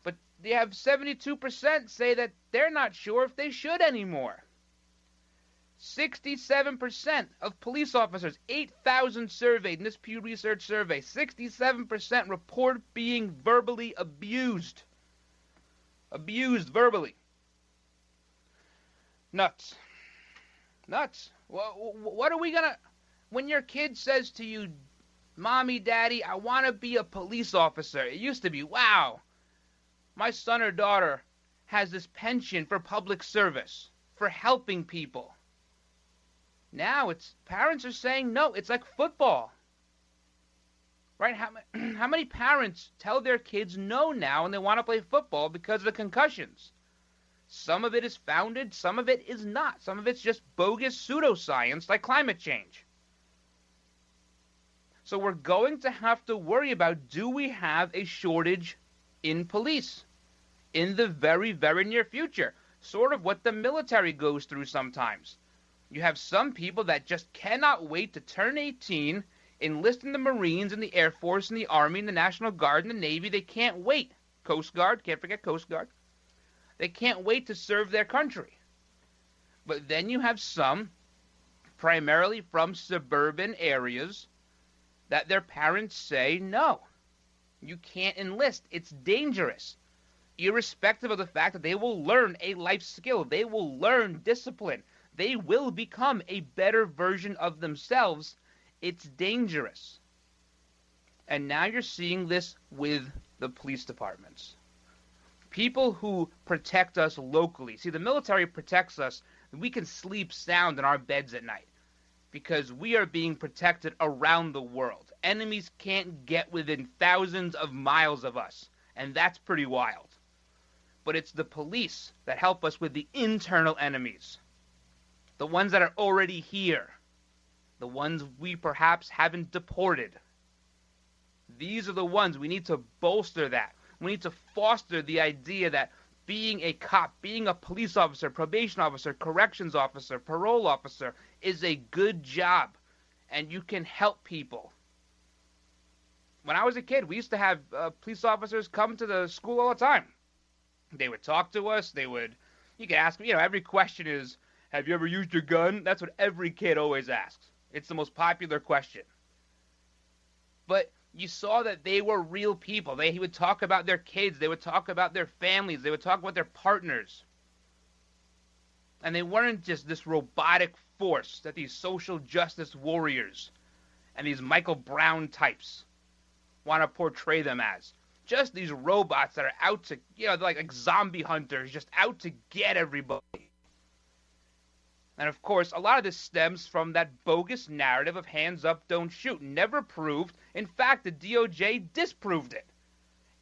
But they have 72% say that they're not sure if they should anymore. 67% of police officers, 8,000 surveyed in this Pew Research survey, 67% report being verbally abused. Abused verbally. Nuts. Nuts. What are we going to... When your kid says to you, Mommy, Daddy, I want to be a police officer. It used to be, wow, my son or daughter has this penchant for public service, for helping people. Now it's parents are saying no. It's like football, right? How many parents tell their kids no now and they want to play football because of the concussions? Some of it is founded, some of it is not. Some of it's just bogus pseudoscience like climate change. So we're going to have to worry about, do we have a shortage in police in the very, very near future? Sort of what the military goes through sometimes. You have some people that just cannot wait to turn 18, enlist in the Marines, in the Air Force, in the Army, in the National Guard, in the Navy. They can't wait. Coast Guard, can't forget Coast Guard. They can't wait to serve their country. But then you have some, primarily from suburban areas, that their parents say, no, you can't enlist. It's dangerous. Irrespective of the fact that they will learn a life skill. They will learn discipline. They will become a better version of themselves. It's dangerous. And now you're seeing this with the police departments. People who protect us locally. See, the military protects us. We can sleep sound in our beds at night because we are being protected around the world. Enemies can't get within thousands of miles of us, and that's pretty wild. But it's the police that help us with the internal enemies. The ones that are already here. The ones we perhaps haven't deported. These are the ones we need to bolster that. We need to foster the idea that being a cop, being a police officer, probation officer, corrections officer, parole officer is a good job. And you can help people. When I was a kid, we used to have police officers come to the school all the time. They would talk to us. You could ask me, every question is, have you ever used your gun? That's what every kid always asks. It's the most popular question. But you saw that they were real people. He would talk about their kids. They would talk about their families. They would talk about their partners. And they weren't just this robotic force that these social justice warriors and these Michael Brown types want to portray them as. Just these robots that are out to, they're like zombie hunters, just out to get everybody. And of course, a lot of this stems from that bogus narrative of hands up, don't shoot. Never proved. In fact, the DOJ disproved it.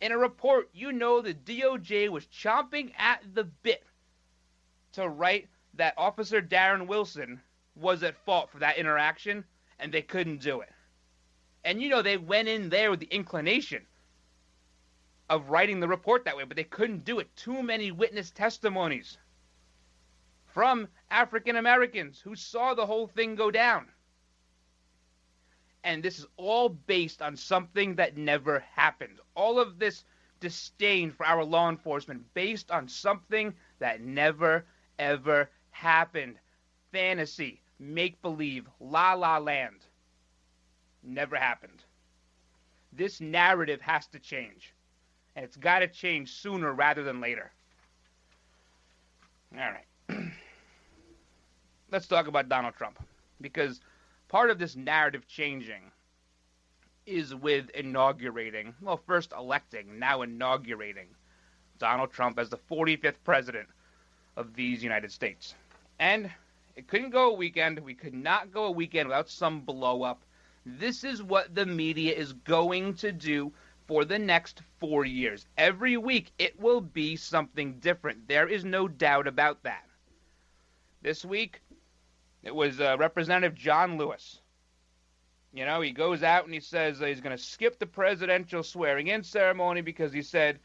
In a report, the DOJ was chomping at the bit to write that Officer Darren Wilson was at fault for that interaction, and they couldn't do it. And they went in there with the inclination of writing the report that way, but they couldn't do it. Too many witness testimonies from African Americans who saw the whole thing go down. And this is all based on something that never happened. All of this disdain for our law enforcement based on something that never, ever happened. Fantasy, make-believe, la-la land. Never happened. This narrative has to change. And it's got to change sooner rather than later. All right. Let's talk about Donald Trump. because part of this narrative changing is with inaugurating, well, first electing, now inaugurating Donald Trump as the 45th president of these United States. And it couldn't go a weekend. We could not go a weekend without some blow up. This is what the media is going to do for the next 4 years. Every week it will be something different. There is no doubt about that. This week it was Representative John Lewis. You know, he goes out and he says he's going to skip the presidential swearing-in ceremony because he said,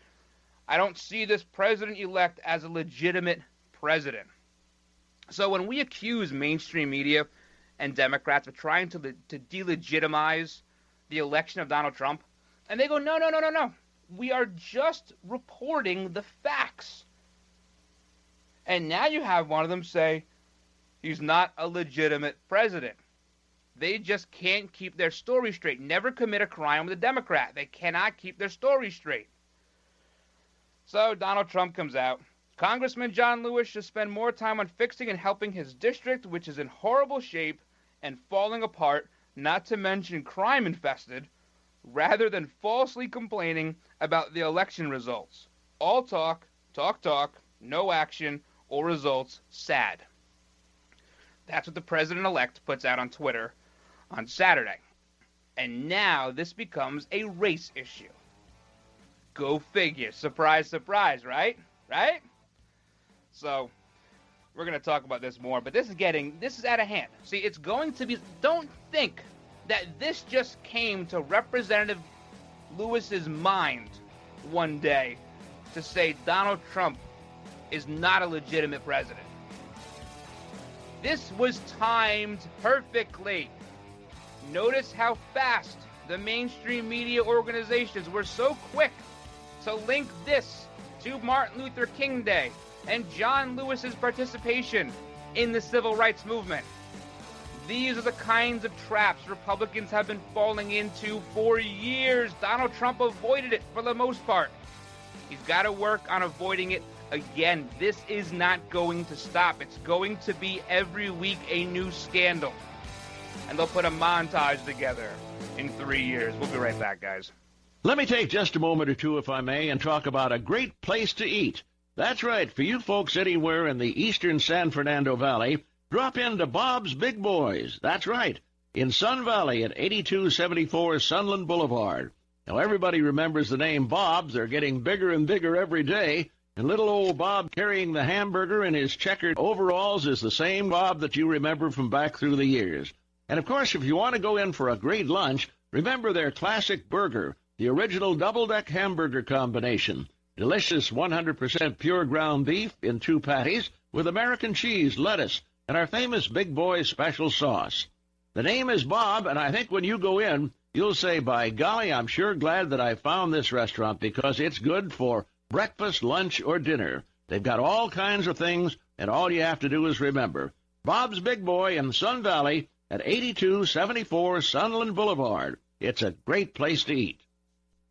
I don't see this president-elect as a legitimate president. So when we accuse mainstream media and Democrats of trying to delegitimize the election of Donald Trump, and they go, no. We are just reporting the facts. And now you have one of them say he's not a legitimate president. They just can't keep their story straight. Never commit a crime with a Democrat. They cannot keep their story straight. So Donald Trump comes out. Congressman John Lewis should spend more time on fixing and helping his district, which is in horrible shape and falling apart, not to mention crime-infested, rather than falsely complaining about the election results. All talk, no action or results, sad. That's what the president-elect puts out on Twitter on Saturday. And now this becomes a race issue. Go figure. Surprise, surprise, right? Right? So, we're going to talk about this more, but this is out of hand. See, it's going to be, don't think that this just came to Representative Lewis's mind one day to say Donald Trump is not a legitimate president. This was timed perfectly. Notice how fast the mainstream media organizations were so quick to link this to Martin Luther King Day and John Lewis's participation in the civil rights movement. These are the kinds of traps Republicans have been falling into for years. Donald Trump avoided it for the most part. He's got to work on avoiding it again. This is not going to stop. It's going to be every week a new scandal. And they'll put a montage together in 3 years. We'll be right back, guys. Let me take just a moment or two, if I may, and talk about a great place to eat. That's right. For you folks anywhere in the eastern San Fernando Valley, drop into Bob's Big Boys. That's right. In Sun Valley at 8274 Sunland Boulevard. Now, everybody remembers the name Bob's. They're getting bigger and bigger every day. And little old Bob carrying the hamburger in his checkered overalls is the same Bob that you remember from back through the years. And, of course, if you want to go in for a great lunch, remember their classic burger, the original double-deck hamburger combination. Delicious 100% pure ground beef in 2 patties with American cheese, lettuce, and our famous Big Boy special sauce. The name is Bob, and I think when you go in, you'll say, by golly, I'm sure glad that I found this restaurant because it's good for breakfast, lunch, or dinner. They've got all kinds of things, and all you have to do is remember. Bob's Big Boy in Sun Valley at 8274 Sunland Boulevard. It's a great place to eat.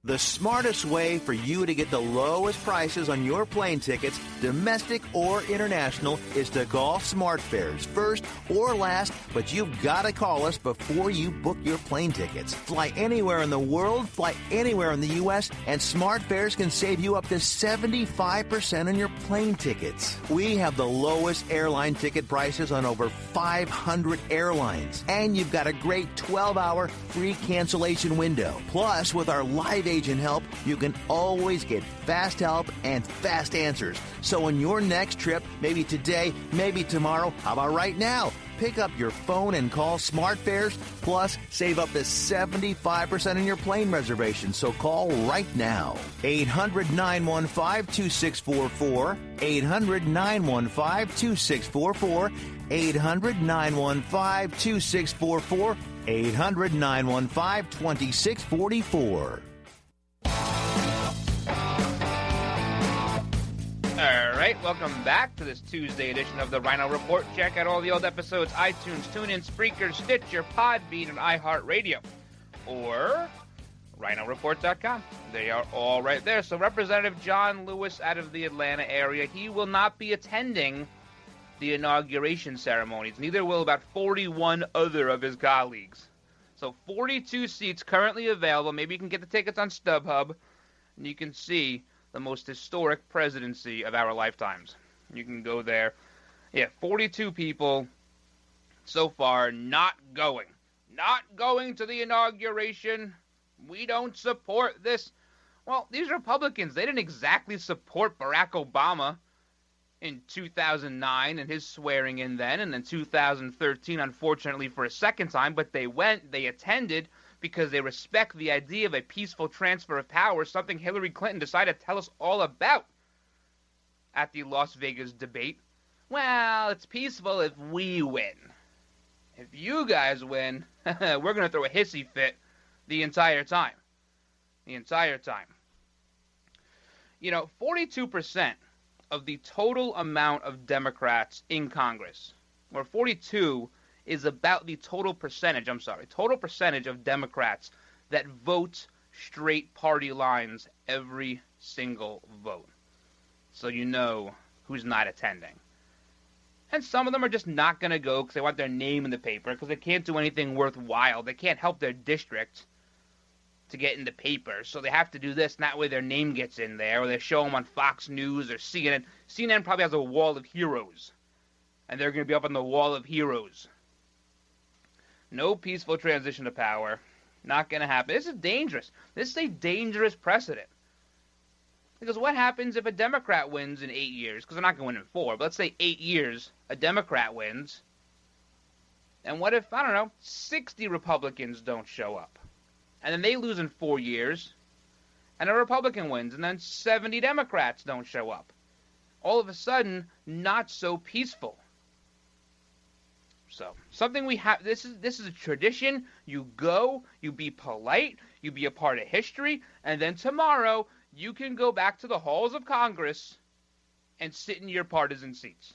The smartest way for you to get the lowest prices on your plane tickets, domestic or international, is to call SmartFares first or last, but you've got to call us before you book your plane tickets. Fly anywhere in the world, fly anywhere in the U.S., and SmartFares can save you up to 75% on your plane tickets. We have the lowest airline ticket prices on over 500 airlines, and you've got a great 12-hour free cancellation window. Plus, with our live agent help, you can always get fast help and fast answers. So on your next trip, maybe today, maybe tomorrow, how about right now? Pick up your phone and call SmartFares, plus save up to 75% on your plane reservation. So call right now. 800-915-2644. 800-915-2644. 800-915-2644. 800-915-2644. All right, welcome back to this Tuesday edition of the Ryno Report. Check out all the old episodes, iTunes, TuneIn, Spreaker, Stitcher, Podbean, and iHeartRadio. Or RynoReport.com. They are all right there. So Representative John Lewis out of the Atlanta area, he will not be attending the inauguration ceremonies. Neither will about 41 other of his colleagues. So 42 seats currently available. Maybe you can get the tickets on StubHub, and you can see the most historic presidency of our lifetimes. You can go there. Yeah, 42 people so far not going. Not going to the inauguration. We don't support this. Well, these Republicans, they didn't exactly support Barack Obama in 2009 and his swearing in then, and then 2013, unfortunately, for a second time, but they went, they attended, because they respect the idea of a peaceful transfer of power, something Hillary Clinton decided to tell us all about at the Las Vegas debate. Well, it's peaceful if we win. If you guys win, we're going to throw a hissy fit the entire time. The entire time. 42% of the total amount of Democrats in Congress, where 42 is about the total percentage of Democrats that vote straight party lines every single vote. So you know who's not attending. And some of them are just not going to go because they want their name in the paper, because they can't do anything worthwhile. They can't help their district to get in the paper, so they have to do this, and that way their name gets in there, or they show them on Fox News or CNN. CNN probably has a wall of heroes, and they're going to be up on the wall of heroes. No peaceful transition to power. Not going to happen. This is dangerous. This is a dangerous precedent. Because what happens if a Democrat wins in 8 years? Because they're not going to win in 4, but let's say 8 years, a Democrat wins. And what if, 60 Republicans don't show up? And then they lose in 4 years, and a Republican wins, and then 70 Democrats don't show up. All of a sudden, not so peaceful. So, something we have, this is a tradition. You go, you be polite, you be a part of history, and then tomorrow, you can go back to the halls of Congress and sit in your partisan seats.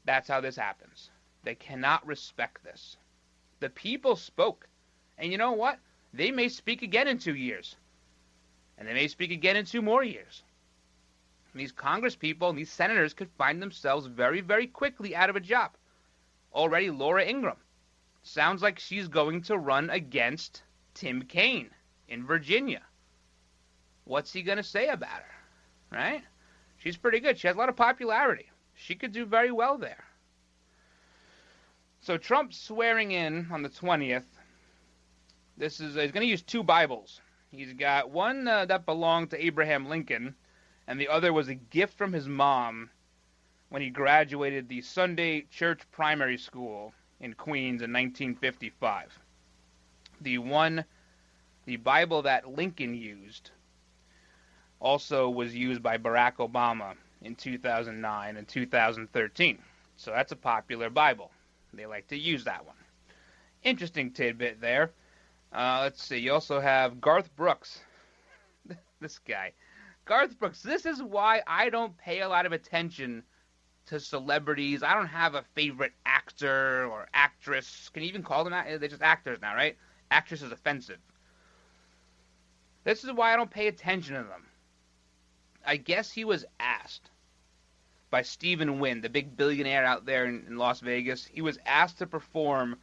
That's how this happens. They cannot respect this. The people spoke. And you know what? They may speak again in 2 years. And they may speak again in 2 more years. And these Congress people and these senators could find themselves very, very quickly out of a job. Already Laura Ingraham. Sounds like she's going to run against Tim Kaine in Virginia. What's he going to say about her? Right? She's pretty good. She has a lot of popularity. She could do very well there. So Trump's swearing in on the 20th. He's going to use 2 Bibles. He's got one that belonged to Abraham Lincoln, and the other was a gift from his mom when he graduated the Sunday Church Primary School in Queens in 1955. The Bible that Lincoln used also was used by Barack Obama in 2009 and 2013. So that's a popular Bible. They like to use that one. Interesting tidbit there. Let's see. You also have Garth Brooks. This guy. Garth Brooks. This is why I don't pay a lot of attention to celebrities. I don't have a favorite actor or actress. Can you even call them that? They're just actors now, right? Actress is offensive. This is why I don't pay attention to them. I guess he was asked by Stephen Wynn, the big billionaire out there in Las Vegas. He was asked to perform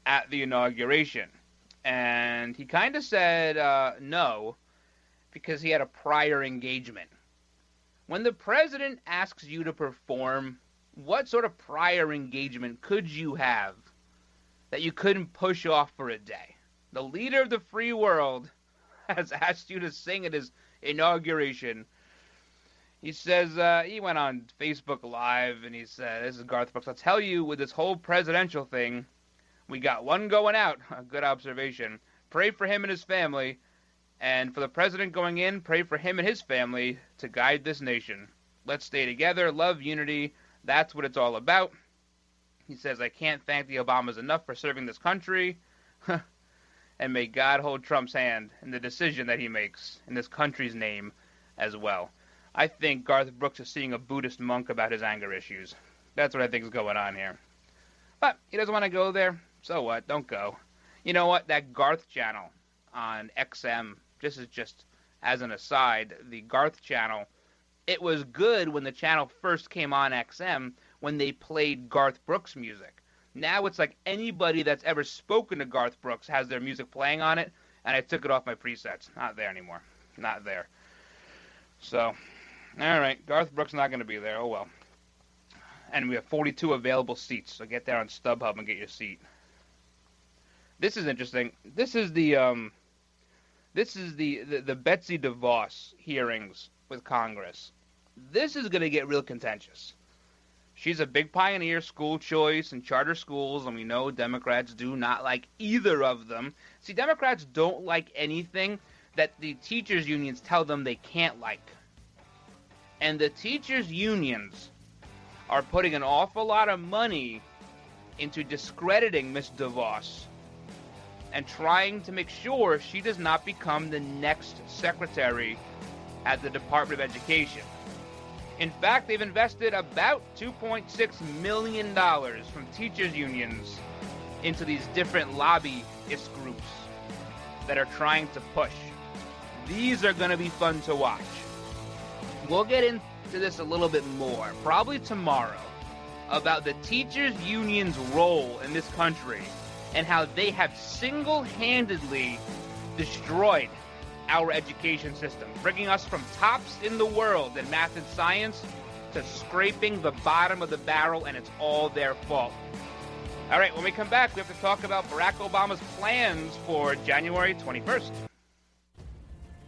at the inauguration. And he kind of said no, because he had a prior engagement. When the president asks you to perform, what sort of prior engagement could you have that you couldn't push off for a day? The leader of the free world has asked you to sing at his inauguration. He says, he went on Facebook Live, and he said, this is Garth Brooks, I'll tell you, with this whole presidential thing, we got one going out. A good observation. Pray for him and his family. And for the president going in, pray for him and his family to guide this nation. Let's stay together, love, unity. That's what it's all about. He says, I can't thank the Obamas enough for serving this country. And may God hold Trump's hand in the decision that he makes in this country's name as well. I think Garth Brooks is seeing a Buddhist monk about his anger issues. That's what I think is going on here. But he doesn't want to go there. So what? Don't go. You know what? That Garth channel on XM, this is just as an aside, the Garth channel It was good when the channel first came on XM when they played Garth Brooks music. Now it's like anybody that's ever spoken to Garth Brooks has their music playing on it, and I took it off my presets. Not there anymore. Not there. So, all right, Garth Brooks not going to be there. Oh, well. And we have 42 available seats, so get there on StubHub and get your seat. This is interesting. This is the Betsy DeVos hearings with Congress. This is going to get real contentious. She's a big pioneer, school choice and charter schools, and we know Democrats do not like either of them. See, Democrats don't like anything that the teachers' unions tell them they can't like. And the teachers' unions are putting an awful lot of money into discrediting Miss DeVos and trying to make sure she does not become the next secretary at the Department of Education. In fact, they've invested about $2.6 million from teachers' unions into these different lobbyist groups that are trying to push. These are going to be fun to watch. We'll get into this a little bit more, probably tomorrow, about the teachers' union's role in this country and how they have single-handedly destroyed our education system, bringing us from tops in the world in math and science to scraping the bottom of the barrel, and it's all their fault. All right, when we come back, we have to talk about Barack Obama's plans for January 21st.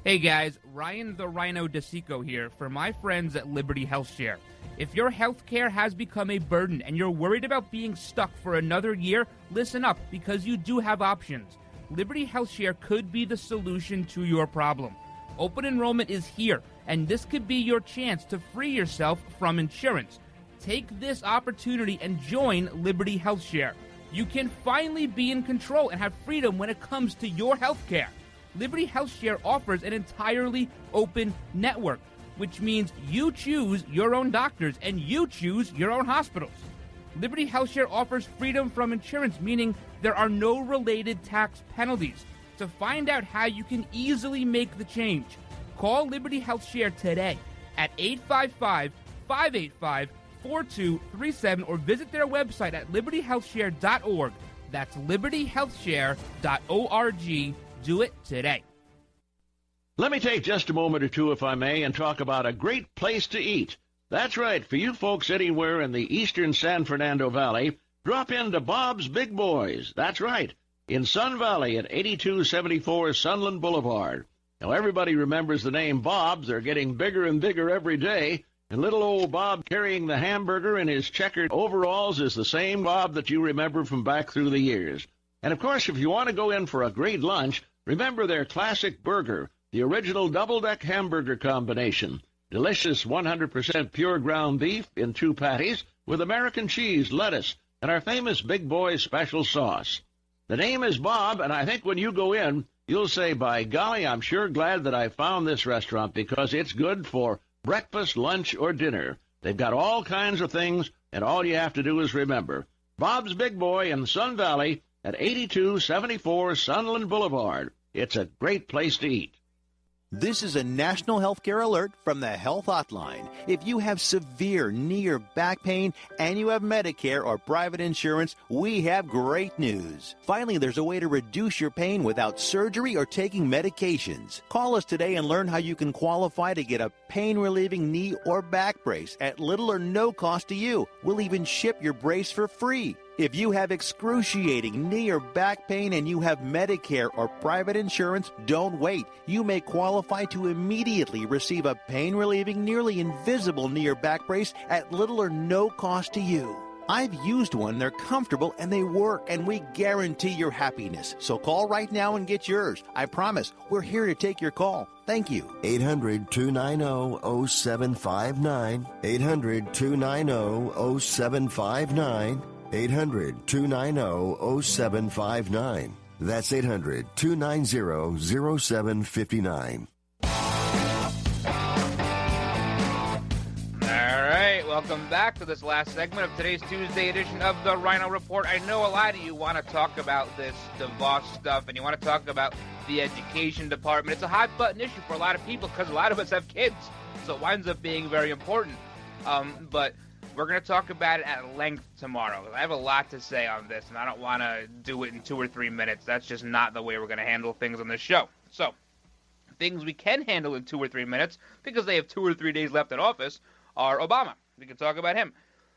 Hey guys, Ryan the Ryno DeSico here for my friends at Liberty HealthShare. If your health care has become a burden and you're worried about being stuck for another year, listen up, because you do have options. Liberty HealthShare could be the solution to your problem. Open enrollment is here, and this could be your chance to free yourself from insurance. Take this opportunity and join Liberty HealthShare. You can finally be in control and have freedom when it comes to your health care. Liberty HealthShare offers an entirely open network, which means you choose your own doctors and you choose your own hospitals. Liberty HealthShare offers freedom from insurance, meaning there are no related tax penalties. To find out how you can easily make the change, call Liberty HealthShare today at 855-585-4237 or visit their website at libertyhealthshare.org. That's libertyhealthshare.org. Do it today. Let me take just a moment or two, if I may, and talk about a great place to eat. That's right, for you folks anywhere in the eastern San Fernando Valley, drop into Bob's Big Boys. That's right, in Sun Valley at 8274 Sunland Boulevard. Now, everybody remembers the name Bob's. They're getting bigger and bigger every day, and little old Bob carrying the hamburger in his checkered overalls is the same Bob that you remember from back through the years. And, of course, if you want to go in for a great lunch, remember their classic burger, the original double-deck hamburger combination. Delicious 100% pure ground beef in 2 patties with American cheese, lettuce, and our famous Big Boy special sauce. The name is Bob, and I think when you go in, you'll say, by golly, I'm sure glad that I found this restaurant because it's good for breakfast, lunch, or dinner. They've got all kinds of things, and all you have to do is remember. Bob's Big Boy in Sun Valley at 8274 Sunland Boulevard. It's a great place to eat. This is a national healthcare alert from the Health Hotline. If you have severe knee or back pain and you have Medicare or private insurance, we have great news. Finally, there's a way to reduce your pain without surgery or taking medications. Call us today and learn how you can qualify to get a pain-relieving knee or back brace at little or no cost to you. We'll even ship your brace for free. If you have excruciating knee or back pain and you have Medicare or private insurance, don't wait. You may qualify to immediately receive a pain-relieving, nearly invisible knee or back brace at little or no cost to you. I've used one. They're comfortable and they work, and we guarantee your happiness. So call right now and get yours. I promise we're here to take your call. Thank you. 800-290-0759. 800-290-0759. 800-290-0759. That's 800-290-0759. All right, welcome back to this last segment of today's Tuesday edition of the Ryno Report. I know a lot of you want to talk about this DeVos stuff, and you want to talk about the education department. It's a hot button issue for a lot of people because a lot of us have kids, so it winds up being very important. But we're going to talk about it at length tomorrow. I have a lot to say on this, and I don't want to do it in 2 or 3 minutes. That's just not the way we're going to handle things on this show. So, things we can handle in 2 or 3 minutes, because they have 2 or 3 days left in office, are Obama. We can talk about him.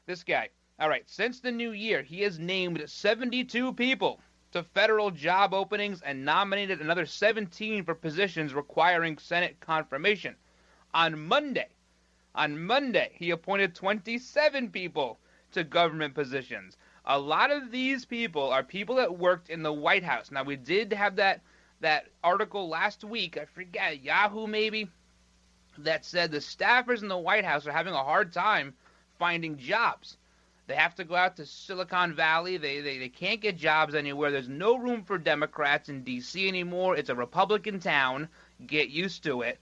This guy. All right, since the new year, he has named 72 people to federal job openings and nominated another 17 for positions requiring Senate confirmation. On Monday, he appointed 27 people to government positions. A lot of these people are people that worked in the White House. Now, we did have that article last week, I forget, Yahoo maybe, that said the staffers in the White House are having a hard time finding jobs. They have to go out to Silicon Valley. They can't get jobs anywhere. There's no room for Democrats in D.C. anymore. It's a Republican town. Get used to it.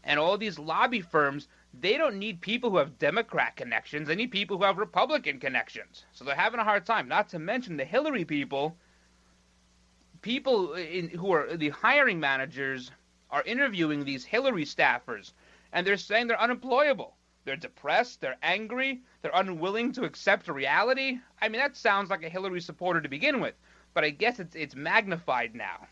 And all these lobby firms, they don't need people who have Democrat connections. They need people who have Republican connections. So they're having a hard time. Not to mention the Hillary people who are the hiring managers are interviewing these Hillary staffers, and they're saying they're unemployable. They're depressed, they're angry, they're unwilling to accept reality. I mean, that sounds like a Hillary supporter to begin with, but I guess it's magnified now.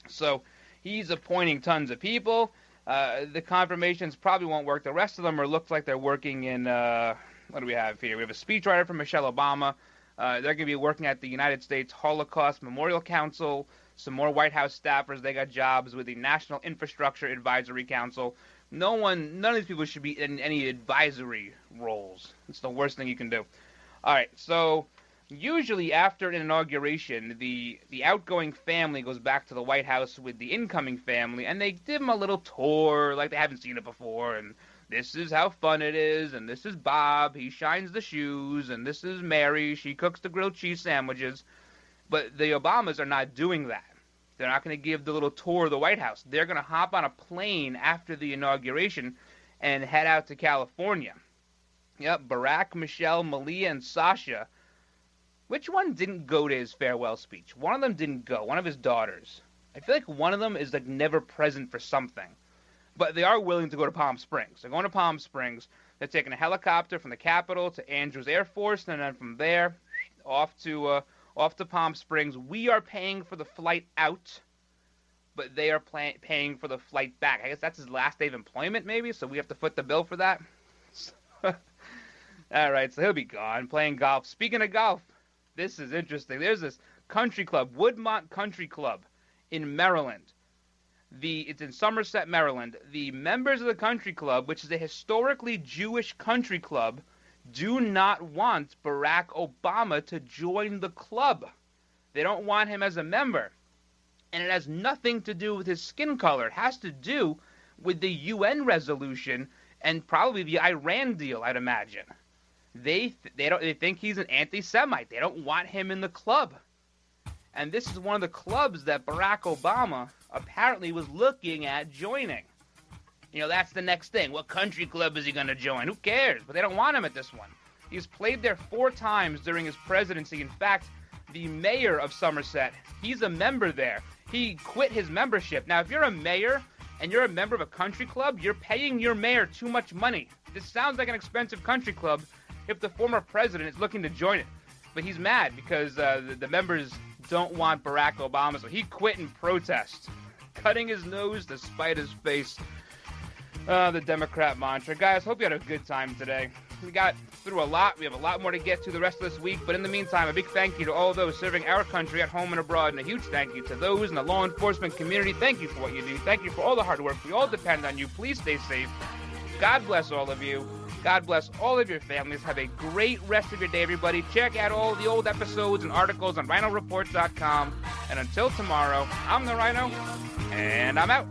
So he's appointing tons of people. The confirmations probably won't work. The rest of them look like they're working in, what do we have here? We have a speechwriter from Michelle Obama. They're going to be working at the United States Holocaust Memorial Council. Some more White House staffers, they got jobs with the National Infrastructure Advisory Council. None of these people should be in any advisory roles. It's the worst thing you can do. All right, so usually after an inauguration, the outgoing family goes back to the White House with the incoming family, and they give them a little tour like they haven't seen it before, and this is how fun it is, and this is Bob, he shines the shoes, and this is Mary, she cooks the grilled cheese sandwiches. But the Obamas are not doing that. They're not going to give the little tour of the White House. They're going to hop on a plane after the inauguration and head out to California. Yep, Barack, Michelle, Malia, and Sasha. Which one didn't go to his farewell speech? One of them didn't go. One of his daughters. I feel like one of them is like never present for something. But they are willing to go to Palm Springs. They're going to Palm Springs. They're taking a helicopter from the Capitol to Andrews Air Force, and then from there off to Palm Springs. We are paying for the flight out, but they are paying for the flight back. I guess that's his last day of employment, maybe, so we have to foot the bill for that. All right, so he'll be gone playing golf. Speaking of golf, this is interesting. There's this country club, Woodmont Country Club in Maryland. It's in Somerset, Maryland. The members of the country club, which is a historically Jewish country club, do not want Barack Obama to join the club. They don't want him as a member. And it has nothing to do with his skin color. It has to do with the UN resolution and probably the Iran deal, I'd imagine. They think he's an anti-Semite. They don't want him in the club. And this is one of the clubs that Barack Obama apparently was looking at joining. You know, that's the next thing. What country club is he going to join? Who cares? But they don't want him at this one. He's played there 4 times during his presidency. In fact, the mayor of Somerset, he's a member there. He quit his membership. Now, if you're a mayor and you're a member of a country club, you're paying your mayor too much money. This sounds like an expensive country club if the former president is looking to join it. But he's mad because the members don't want Barack Obama, so he quit in protest, cutting his nose to spite his face. The Democrat mantra. Guys, hope you had a good time today. We got through a lot. We have a lot more to get to the rest of this week. But in the meantime, a big thank you to all those serving our country at home and abroad. And a huge thank you to those in the law enforcement community. Thank you for what you do. Thank you for all the hard work. We all depend on you. Please stay safe. God bless all of you. God bless all of your families. Have a great rest of your day, everybody. Check out all the old episodes and articles on RynoReport.com. And until tomorrow, I'm the Ryno, and I'm out.